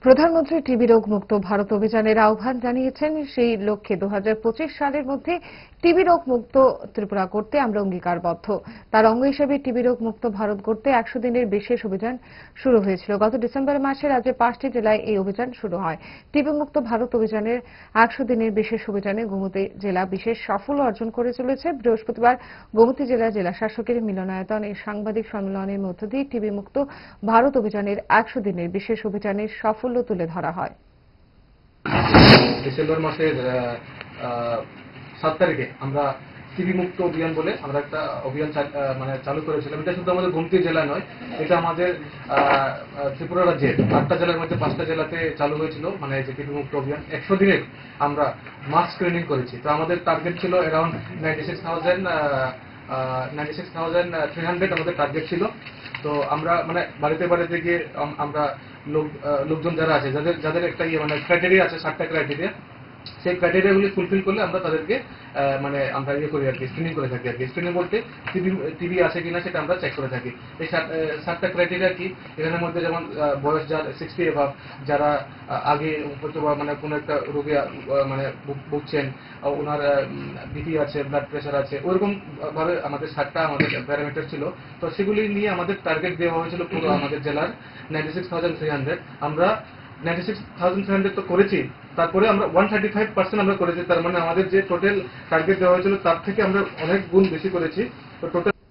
প্রধানমন্ত্রী টিবি রোগ মুক্ত ভারত অভিযানের আহ্বান জানিয়েছেন। সেই লক্ষ্যে 2025 সালের মধ্যে টিবি রোগ মুক্ত ত্রিপুরা করতে আমরা অঙ্গীকারবদ্ধ। তার অঙ্গ হিসেবে টিবি রোগ মুক্ত ভারত গড়তে 100 দিনের বিশেষ অভিযান শুরু হয়েছিল। গত ডিসেম্বর মাসে রাজ্যে 5টি জেলায় এই অভিযান শুরু হয়। টিবি মুক্ত ভারত অভিযানের 100 দিনের বিশেষ অভিযানে গোমতী জেলা বিশেষ সাফল্য অর্জন করে চলেছে। বৃহস্পতিবার গোমতী জেলা শাসকের মিলনায়তন এই সাংবাদিক সম্মেলনের মধ্য দিয়ে টিবি মুক্ত ভারত অভিযানের 100 দিনের বিশেষ অভিযানের সাফল্য তুলে ধরা হয়। ডিসেম্বর মাসের 7 তারিখে আমরা টিবি মুক্ত অভিযান বলে আমরা একটা অভিযান চালু করেছিলাম। এটা শুধু আমাদের গোমতী জেলা নয়, এটা আমাদের ত্রিপুরা রাজ্যের 8টা জেলার মধ্যে 5টা জেলাতে চালু হয়েছিল। মানে যে টিবি মুক্ত অভিযান 100 দিনের আমরা মাস স্ক্রিনিং করেছি। তো আমাদের টার্গেট ছিল অ্যারাউন্ড 96,300 আমাদের টার্গেট ছিল। তো আমরা মানে বাড়িতে বাড়িতে গিয়ে আমরা লোকজন যারা আছে যাদের একটা মানে ক্রাইটেরিয়া আছে, 7টা ক্রাইটেরিয়া, সেই ক্রাইটেরিয়াগুলি ফুলফিল করলে আমরা তাদেরকে মানে আমরা করি আর কি, স্ক্রিনিং করে থাকি আর কি। স্ক্রিনিং বলতে টিবি আছে কিনা সেটা আমরা চেক করে থাকি। এই 7টা ক্রাইটেরিয়া কি, এখানের মধ্যে যেমন বয়স যার 60 এভাব, যারা আগে হয়তো মানে কোনো একটা রোগে মানে ভুগছেন, ওনার বিপি আছে, ব্লাড প্রেশার আছে, ওইরকম ভাবে আমাদের 7টা আমাদের প্যারামিটার ছিল। তো সেগুলি নিয়ে আমাদের টার্গেট দেওয়া হয়েছিল পুরো আমাদের জেলার 96,300। আমরা 96,300 তো করেছি, তারপরে আমরা 135% আমরা করেছি। তার মানে আমাদের যে টোটাল টার্গেট দেওয়া হয়েছিল তার থেকে আমরা অনেক গুণ বেশি করেছি। তো টোটাল